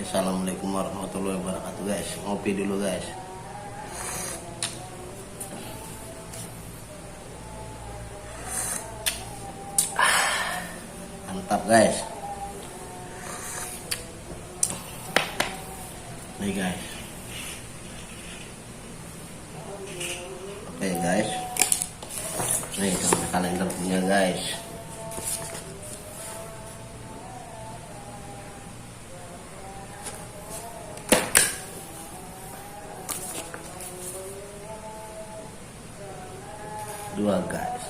Assalamualaikum warahmatullahi wabarakatuh guys. Ngopi dulu guys. Mantap guys. Nih guys. Oke guys. Nih sama kalender punya guys. Dua guys.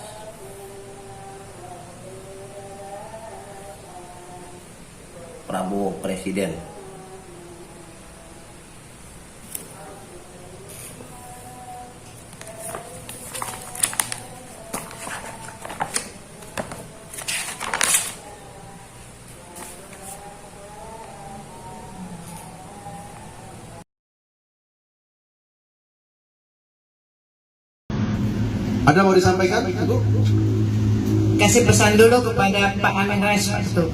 Prabowo Presiden. Ada mau disampaikan, Ibu? Kasih pesan dulu kepada Pak Amin Rais, Pak Ketum.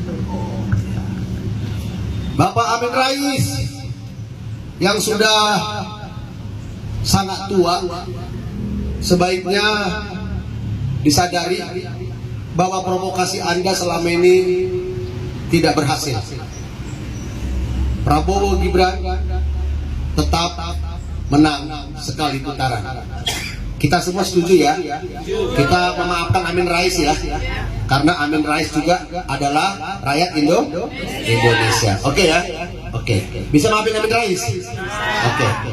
Bapak Amin Rais yang sudah sangat tua, sebaiknya disadari bahwa provokasi Anda selama ini tidak berhasil. Prabowo Gibran tetap menang sekali putaran. Kita semua setuju ya. Kita memaafkan Amin Rais ya. Karena Amin Rais juga adalah rakyat Indonesia. Oke ya? Oke. Bisa maafin Amin Rais?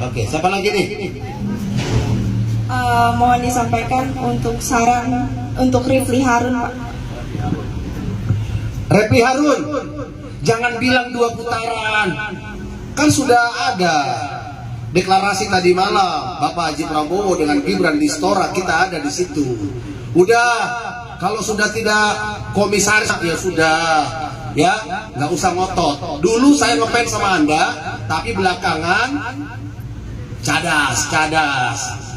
Oke. Siapa lagi nih? Mohon disampaikan untuk saran untuk Rifli Harun, Pak. Rifli Harun, jangan bilang 2 putaran. Kan sudah ada deklarasi tadi malam Bapak Haji Prabowo dengan Gibran di Istora, kita ada di situ. Udah, kalau sudah tidak komisaris ya sudah, ya nggak usah ngotot. Dulu saya ngefans sama Anda, tapi belakangan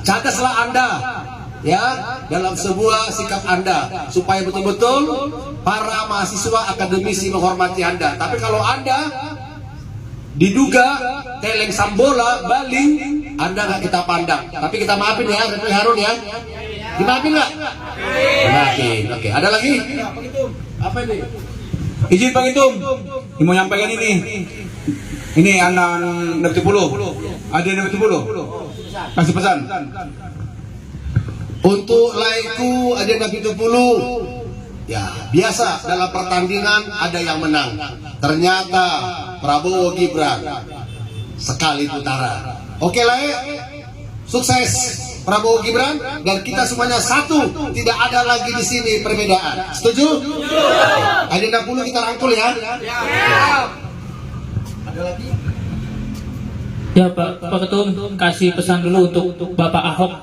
cadaslah Anda, ya dalam sebuah sikap Anda supaya betul-betul para mahasiswa akademisi menghormati Anda. Tapi kalau Anda diduga teleng sambola baling, Anda nggak kita pandang. Tapi kita maafin ya, Rifli Harun ya. Dimaafin nggak? Dimaafin. Oke. Ada lagi? Apa ini? Izin Pak Ketum, mau nyampaikan ini. Ini anak Nabi 10. Ada Nabi 10. Kasih pesan. Untuk laiku ada Nabi 10. Ya, biasa dalam pertandingan ada yang menang. Ternyata Prabowo Gibran sekali putaran. Oke lah, sukses Prabowo Gibran dan kita semuanya satu. Tidak ada lagi di sini perbedaan. Setuju? Ada 60 kita rangkul ya. Ada lagi? Ya Pak Ketum, kasih pesan dulu untuk Bapak Ahok.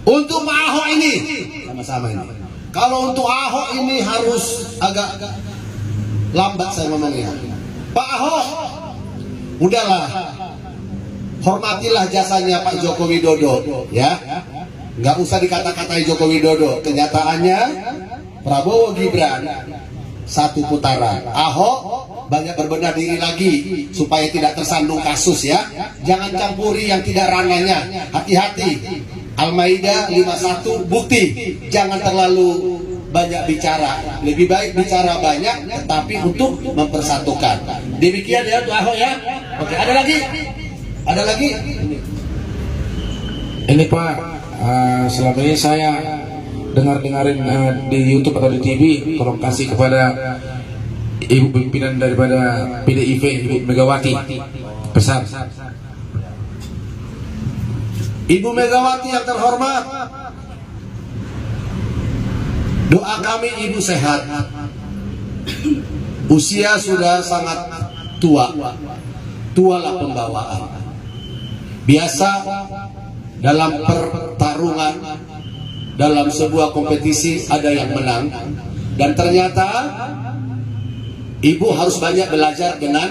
Untuk Pak Ahok ini sama-sama ini. Kalau untuk Ahok ini harus agak lambat saya ngomongnya. Pak Ahok, udahlah, hormatilah jasanya Pak Joko Widodo, ya. Nggak usah dikata-katai Joko Widodo. Kenyataannya Prabowo Gibran 1 putaran. Ahok banyak berbenah diri lagi supaya tidak tersandung kasus ya. Jangan campuri yang tidak ranahnya. Hati-hati. Al-Maidah 51 bukti. Jangan terlalu banyak bicara. Lebih baik bicara banyak tetapi untuk mempersatukan. Demikian ya untuk Ahok ya. Oke, ada lagi? Ada lagi? Ini Pak, selama ini saya dengarin di YouTube atau di TV, tolong kasih kepada Ibu pimpinan daripada PDIP, Ibu Megawati, pesan. Ibu Megawati yang terhormat, doa kami Ibu sehat. Usia sudah sangat tua, tualah pembawaan. Biasa dalam pertarungan, dalam sebuah kompetisi ada yang menang. Dan ternyata Ibu harus banyak belajar dengan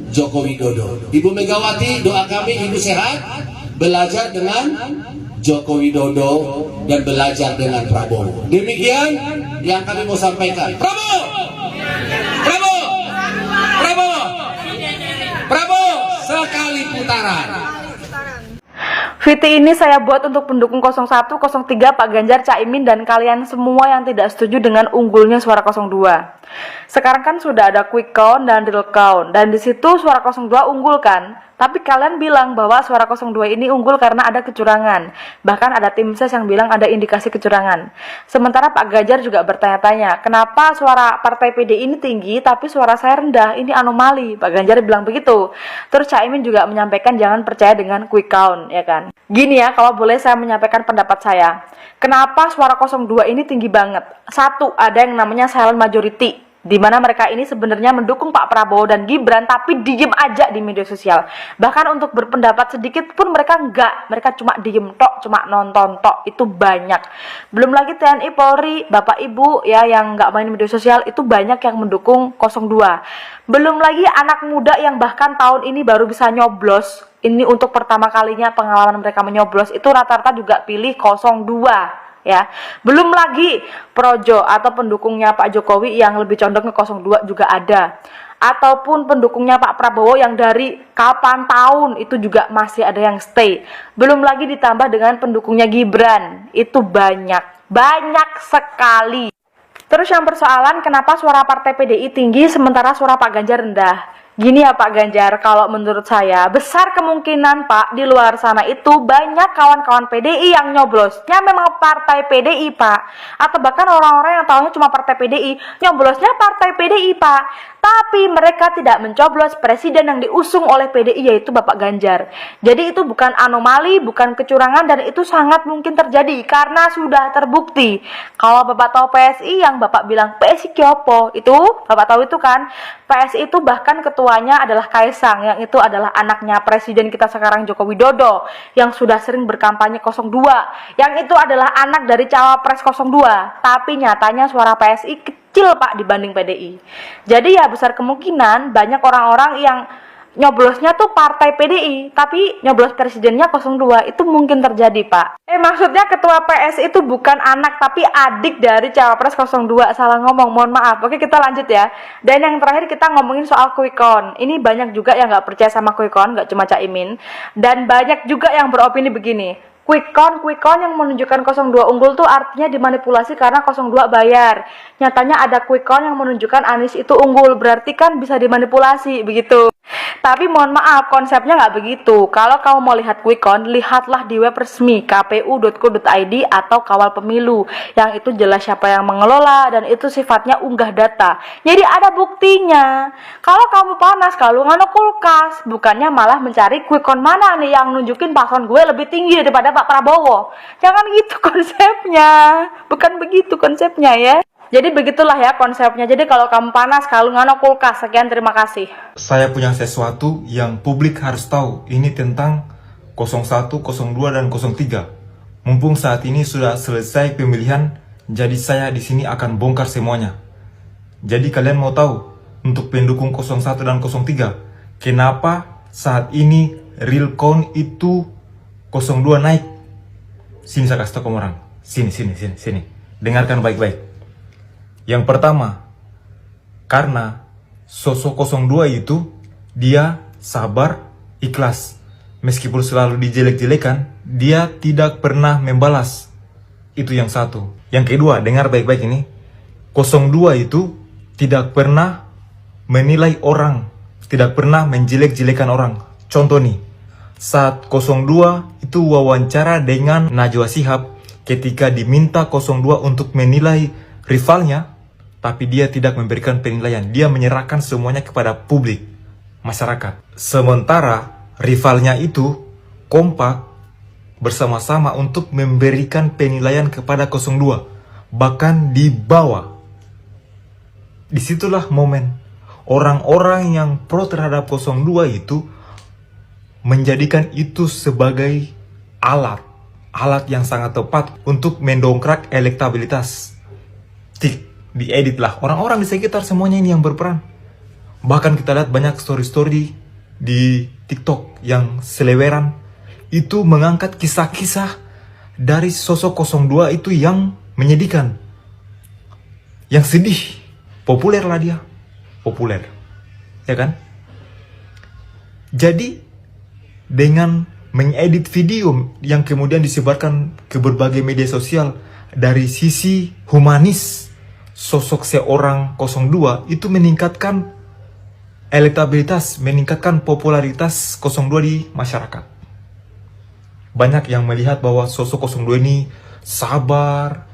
Joko Widodo. Ibu Megawati, doa kami Ibu sehat, belajar dengan Joko Widodo dan belajar dengan Prabowo. Demikian yang kami mau sampaikan. Prabowo! Prabowo! Prabowo! sekitaran. VT ini saya buat untuk pendukung 01, 03, Pak Ganjar, Caimin, dan kalian semua yang tidak setuju dengan unggulnya suara 02. Sekarang kan sudah ada quick count dan real count, dan di situ suara 02 unggul kan? Tapi kalian bilang bahwa suara 02 ini unggul karena ada kecurangan. Bahkan ada tim ses yang bilang ada indikasi kecurangan. Sementara Pak Ganjar juga bertanya-tanya, kenapa suara partai PDI ini tinggi tapi suara saya rendah? Ini anomali. Pak Ganjar bilang begitu. Terus Caimin juga menyampaikan jangan percaya dengan quick count, ya kan? Gini ya, kalau boleh saya menyampaikan pendapat saya. Kenapa suara 02 ini tinggi banget? Satu, ada yang namanya silent majority, di mana mereka ini sebenarnya mendukung Pak Prabowo dan Gibran tapi diem aja di media sosial. Bahkan untuk berpendapat sedikit pun mereka enggak, mereka cuma diem tok, cuma nonton tok. Itu banyak. Belum lagi TNI, Polri, Bapak Ibu ya yang enggak main media sosial itu banyak yang mendukung 02. Belum lagi anak muda yang bahkan tahun ini baru bisa nyoblos. Ini untuk pertama kalinya pengalaman mereka menyoblos itu rata-rata juga pilih 02. Ya, belum lagi projo atau pendukungnya Pak Jokowi yang lebih condong ke 02 juga ada, ataupun pendukungnya Pak Prabowo yang dari kapan tahun itu juga masih ada yang stay. Belum lagi ditambah dengan pendukungnya Gibran, itu banyak sekali. Terus yang persoalan kenapa suara partai PDI tinggi sementara suara Pak Ganjar rendah? Gini ya Pak Ganjar, kalau menurut saya besar kemungkinan Pak di luar sana itu banyak kawan-kawan PDI yang nyoblosnya memang partai PDI Pak, atau bahkan orang-orang yang tahunya cuma partai PDI nyoblosnya partai PDI Pak, tapi mereka tidak mencoblos presiden yang diusung oleh PDI yaitu Bapak Ganjar. Jadi itu bukan anomali, bukan kecurangan, dan itu sangat mungkin terjadi karena sudah terbukti. Kalau Bapak tahu PSI yang Bapak bilang PSI Kyopo itu Bapak tahu itu kan, PSI itu bahkan ketuanya adalah Kaisang, yang itu adalah anaknya presiden kita sekarang Joko Widodo yang sudah sering berkampanye 02, yang itu adalah anak dari cawapres 02, tapi nyatanya suara PSI kecil Pak dibanding PDI. Jadi ya besar kemungkinan banyak orang-orang yang nyoblosnya tuh partai PDI tapi nyoblos presidennya 02, itu mungkin terjadi Pak. Maksudnya ketua PS itu bukan anak tapi adik dari cawapres 02, salah ngomong, mohon maaf. Oke, kita lanjut ya. Dan yang terakhir kita ngomongin soal quick count. Ini banyak juga yang nggak percaya sama quick count, nggak cuma Caimin, dan banyak juga yang beropini begini, quick count yang menunjukkan 02 unggul tuh artinya dimanipulasi karena 02 bayar. Nyatanya ada quick count yang menunjukkan Anies itu unggul, berarti kan bisa dimanipulasi begitu. Tapi mohon maaf, konsepnya nggak begitu. Kalau kamu mau lihat quick count, lihatlah di web resmi kpu.co.id atau Kawal Pemilu, yang itu jelas siapa yang mengelola dan itu sifatnya unggah data. Jadi ada buktinya. Kalau kamu panas, kalau ngano kulkas, bukannya malah mencari quick count mana nih yang nunjukin paslon gue lebih tinggi daripada Pak Prabowo. Jangan gitu konsepnya. Bukan begitu konsepnya ya. Jadi begitulah ya konsepnya. Jadi kalau kamu panas, kalau ngano kulkas. Sekian, terima kasih. Saya punya sesuatu yang publik harus tahu. Ini tentang 01, 02, dan 03. Mumpung saat ini sudah selesai pemilihan, jadi saya di sini akan bongkar semuanya. Jadi kalian mau tahu untuk pendukung 01 dan 03, kenapa saat ini real count itu 02 naik? Sini saya kasih tahu ke orang. Sini. Dengarkan baik-baik. Yang pertama, karena sosok 02 itu dia sabar, ikhlas. Meskipun selalu dijelek-jelekan, dia tidak pernah membalas. Itu yang satu. Yang kedua, dengar baik-baik ini. 02 itu tidak pernah menilai orang, tidak pernah menjelek-jelekan orang. Contoh nih, saat 02 itu wawancara dengan Najwa Shihab, ketika diminta 02 untuk menilai rivalnya, tapi dia tidak memberikan penilaian. Dia menyerahkan semuanya kepada publik, masyarakat. Sementara rivalnya itu kompak bersama-sama untuk memberikan penilaian kepada 02. Bahkan di bawah. Disitulah momen orang-orang yang pro terhadap 02 itu menjadikan itu sebagai alat yang sangat tepat untuk mendongkrak elektabilitas. Diedit lah orang-orang di sekitar, semuanya ini yang berperan. Bahkan kita lihat banyak story-story di TikTok yang seleweran itu mengangkat kisah-kisah dari sosok 02 itu yang menyedihkan, yang sedih. Populer lah dia, populer, ya kan? Jadi dengan mengedit video yang kemudian disebarkan ke berbagai media sosial. Dari sisi humanis, sosok seorang 02 itu meningkatkan elektabilitas, meningkatkan popularitas 02 di masyarakat. Banyak yang melihat bahwa sosok 02 ini sabar,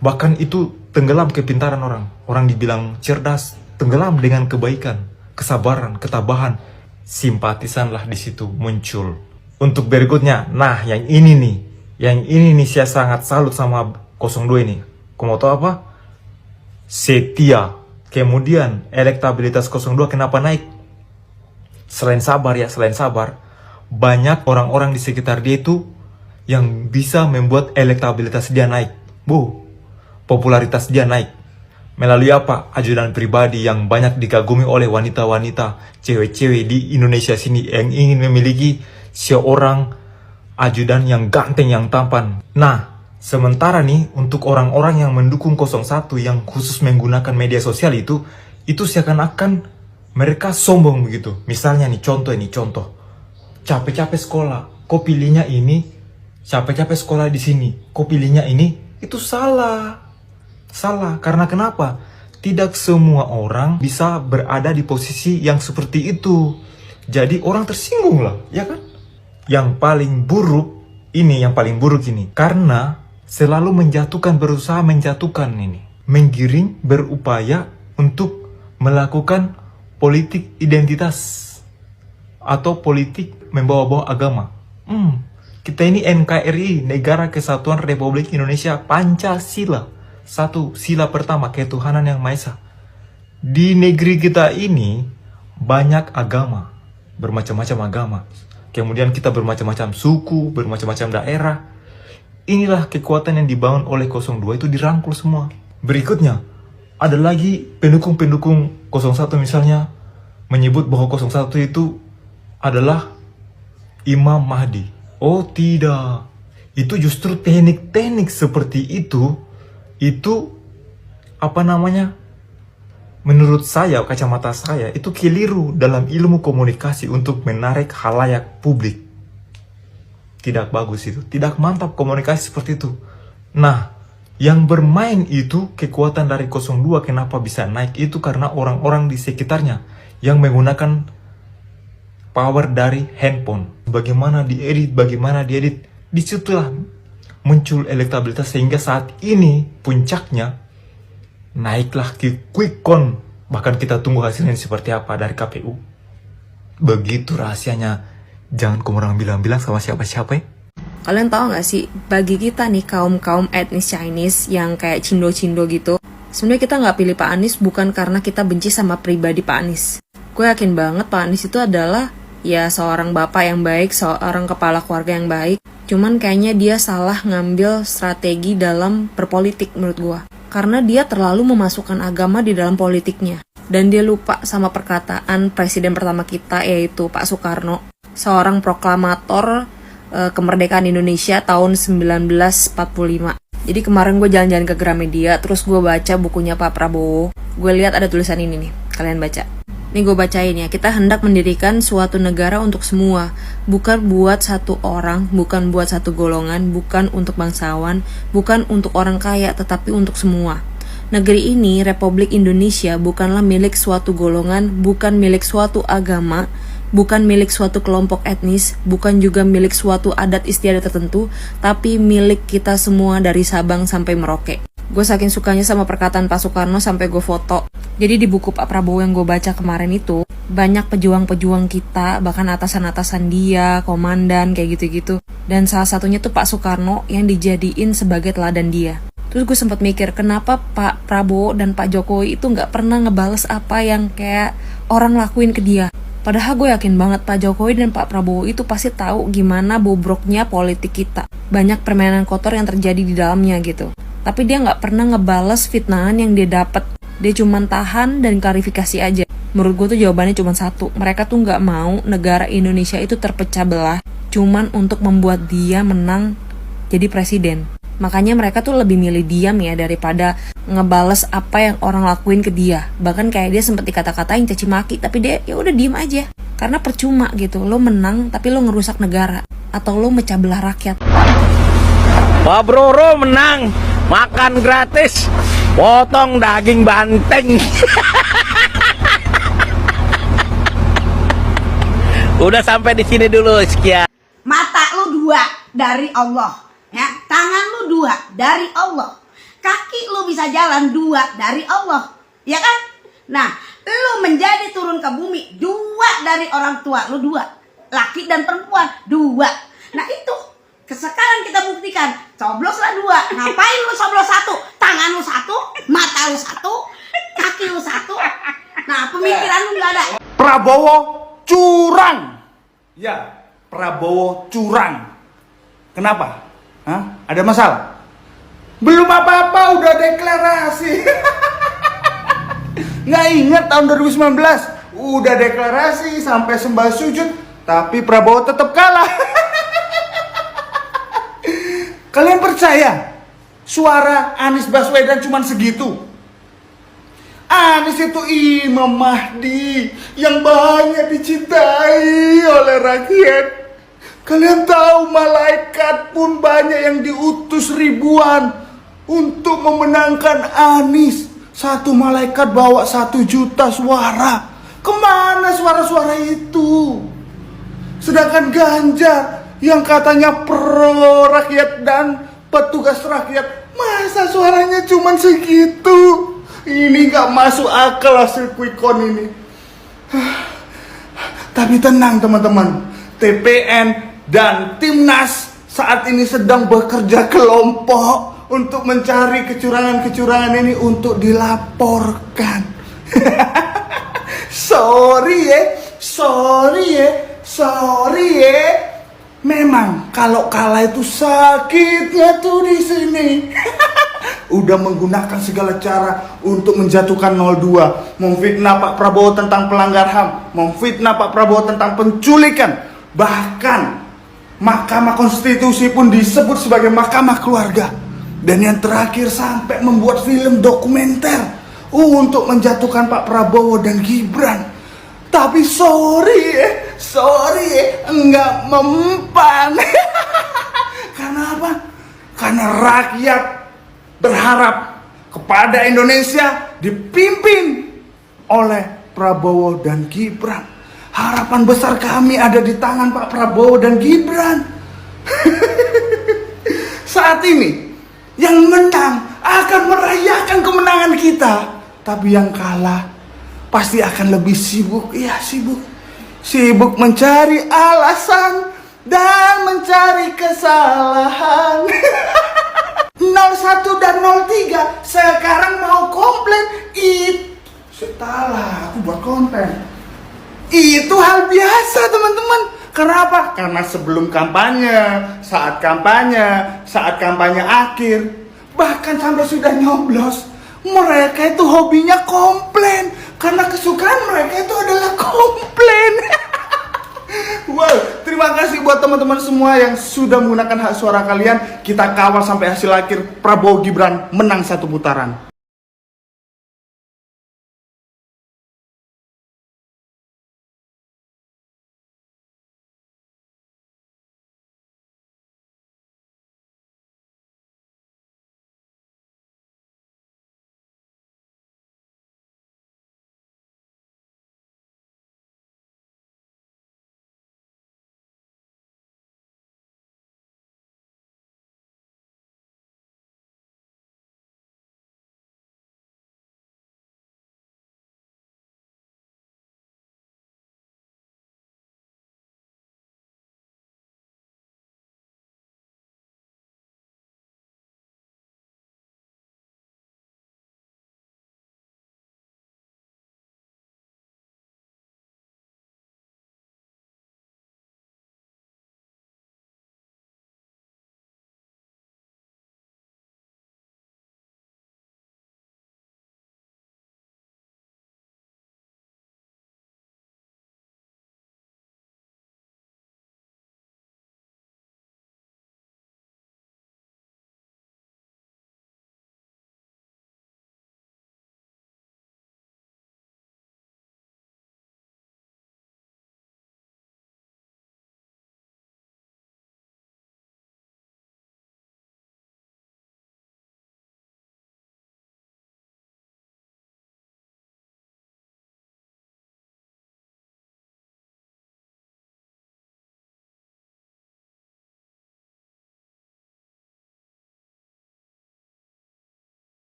bahkan itu tenggelam kepintaran orang. Orang dibilang cerdas, tenggelam dengan kebaikan, kesabaran, ketabahan. Simpatisanlah di situ muncul. Untuk berikutnya, nah yang ini nih saya sangat salut sama 02 ini. Kamu mau tahu apa? Setia. Kemudian elektabilitas 02 kenapa naik? Selain sabar, banyak orang-orang di sekitar dia itu yang bisa membuat elektabilitas dia naik. Popularitas dia naik. Melalui apa? Ajudan pribadi yang banyak dikagumi oleh wanita-wanita, cewek-cewek di Indonesia sini yang ingin memiliki seorang ajudan yang ganteng, yang tampan. Nah, sementara nih untuk orang-orang yang mendukung 01 yang khusus menggunakan media sosial itu seakan-akan mereka sombong begitu. Misalnya nih contoh. Capek-capek sekolah, kok pilihnya ini? Capek-capek sekolah di sini, kok pilihnya ini? Itu salah. Karena kenapa? Tidak semua orang bisa berada di posisi yang seperti itu. Jadi orang tersinggung lah, ya kan? Yang paling buruk ini. Karena selalu berusaha menjatuhkan ini. Menggiring, berupaya untuk melakukan politik identitas. Atau politik membawa-bawa agama. Kita ini NKRI, Negara Kesatuan Republik Indonesia, Pancasila. Satu, sila pertama, ketuhanan yang Maha Esa. Di negeri kita ini banyak agama, bermacam-macam agama. Kemudian kita bermacam-macam suku, bermacam-macam daerah. Inilah kekuatan yang dibangun oleh 02 itu dirangkul semua. Berikutnya, ada lagi pendukung-pendukung 01 misalnya menyebut bahwa 01 itu adalah Imam Mahdi. Oh tidak, itu justru teknik-teknik seperti itu menurut saya, kacamata saya, itu keliru dalam ilmu komunikasi untuk menarik khalayak publik. Tidak bagus itu, tidak mantap komunikasi seperti itu. Nah, yang bermain itu kekuatan dari 02 kenapa bisa naik itu karena orang-orang di sekitarnya yang menggunakan power dari handphone. Bagaimana diedit, disitulah muncul elektabilitas sehingga saat ini puncaknya naiklah ke quick count. Bahkan kita tunggu hasilnya seperti apa dari KPU. Begitu rahasianya. Jangan kamu orang bilang-bilang sama siapa-siapa ya. Kalian tahu gak sih, bagi kita nih kaum etnis Chinese yang kayak Cindo-Cindo gitu, sebenarnya kita gak pilih Pak Anies bukan karena kita benci sama pribadi Pak Anies. Gue yakin banget Pak Anies itu adalah ya seorang bapak yang baik, seorang kepala keluarga yang baik. Cuman kayaknya dia salah ngambil strategi dalam berpolitik menurut gua. Karena dia terlalu memasukkan agama di dalam politiknya. Dan dia lupa sama perkataan presiden pertama kita yaitu Pak Soekarno. Seorang proklamator kemerdekaan Indonesia tahun 1945. Jadi kemarin gue jalan-jalan ke Gramedia, terus gue baca bukunya Pak Prabowo. Gue lihat ada tulisan ini nih, kalian baca. Nih gue bacain ya, kita hendak mendirikan suatu negara untuk semua, bukan buat satu orang, bukan buat satu golongan, bukan untuk bangsawan, bukan untuk orang kaya, tetapi untuk semua. Negeri ini, Republik Indonesia, bukanlah milik suatu golongan, bukan milik suatu agama, bukan milik suatu kelompok etnis, bukan juga milik suatu adat istiadat tertentu, tapi milik kita semua dari Sabang sampai Merauke. Gue saking sukanya sama perkataan Pak Soekarno sampai gue foto. Jadi di buku Pak Prabowo yang gue baca kemarin itu, banyak pejuang-pejuang kita, bahkan atasan-atasan dia, komandan, kayak gitu-gitu. Dan salah satunya tuh Pak Soekarno yang dijadiin sebagai teladan dia. Terus gue sempat mikir, kenapa Pak Prabowo dan Pak Jokowi itu gak pernah ngebales apa yang kayak orang lakuin ke dia. Padahal gue yakin banget Pak Jokowi dan Pak Prabowo itu pasti tahu gimana bobroknya politik kita. Banyak permainan kotor yang terjadi di dalamnya gitu. Tapi dia gak pernah ngebales fitnahan yang dia dapat. Dia cuma tahan dan klarifikasi aja. Menurut gue tuh jawabannya cuma satu. Mereka tuh gak mau negara Indonesia itu terpecah belah cuman untuk membuat dia menang jadi presiden. Makanya mereka tuh lebih milih diam ya daripada ngebales apa yang orang lakuin ke dia. Bahkan kayak dia sempat dikata-katain caci maki, tapi dia ya udah diam aja. Karena percuma gitu, lo menang tapi lo ngerusak negara atau lo mecah belah rakyat. Pak Broro menang, makan gratis, potong daging banteng. Udah sampai di sini dulu, sekian. Mata lu 2 dari Allah, ya. Tangan lu 2 dari Allah. Kaki lu bisa jalan 2 dari Allah, ya kan? Nah, lu menjadi turun ke bumi 2 dari orang tua lu 2. Laki dan perempuan 2. Nah, itu sekarang kita buktikan. Cobloslah 2. Ngapain lu coblos 1? Tangan lu 1, mata lu 1, kaki lu 1. Nah, pemikiran lu nggak ada. Prabowo curang. Ya, Prabowo curang. Kenapa? Hah? Ada masalah? Belum apa-apa udah deklarasi. Nggak ingat tahun 2019 udah deklarasi sampai sembah sujud, tapi Prabowo tetap kalah. Kalian percaya suara Anies Baswedan cuma segitu? Anies itu Imam Mahdi yang banyak dicintai oleh rakyat. Kalian tahu malaikat pun banyak yang diutus ribuan untuk memenangkan Anies. Satu malaikat bawa 1 juta suara. Kemana suara-suara itu? Sedangkan Ganjar yang katanya pro rakyat dan petugas rakyat, masa suaranya cuma segitu? Ini gak masuk akal hasil quick count ini. Tapi tenang teman-teman, TPN dan Timnas saat ini sedang bekerja kelompok untuk mencari kecurangan-kecurangan ini untuk dilaporkan. Sorry ya. Memang kalau kalah itu sakitnya tuh di sini. Udah menggunakan segala cara untuk menjatuhkan 02, memfitnah Pak Prabowo tentang pelanggar HAM, memfitnah Pak Prabowo tentang penculikan. Bahkan Mahkamah Konstitusi pun disebut sebagai Mahkamah Keluarga. Dan yang terakhir sampai membuat film dokumenter untuk menjatuhkan Pak Prabowo dan Gibran. Tapi sorry ya, enggak mempan. Karena apa? Karena rakyat berharap kepada Indonesia dipimpin oleh Prabowo dan Gibran. Harapan besar kami ada di tangan Pak Prabowo dan Gibran. Saat ini yang menang akan merayakan kemenangan kita, tapi yang kalah pasti akan lebih sibuk. Iya, sibuk mencari alasan dan mencari kesalahan. 01 dan 03 sekarang mau komplain. Salah, aku buat konten. Itu hal biasa teman-teman. Kenapa? Karena sebelum kampanye, saat kampanye akhir, bahkan sampai sudah nyoblos, mereka itu hobinya komplain. Karena kesukaan mereka itu adalah komplain. Wow, terima kasih buat teman-teman semua yang sudah menggunakan hak suara kalian. Kita kawal sampai hasil akhir Prabowo Gibran menang 1 putaran.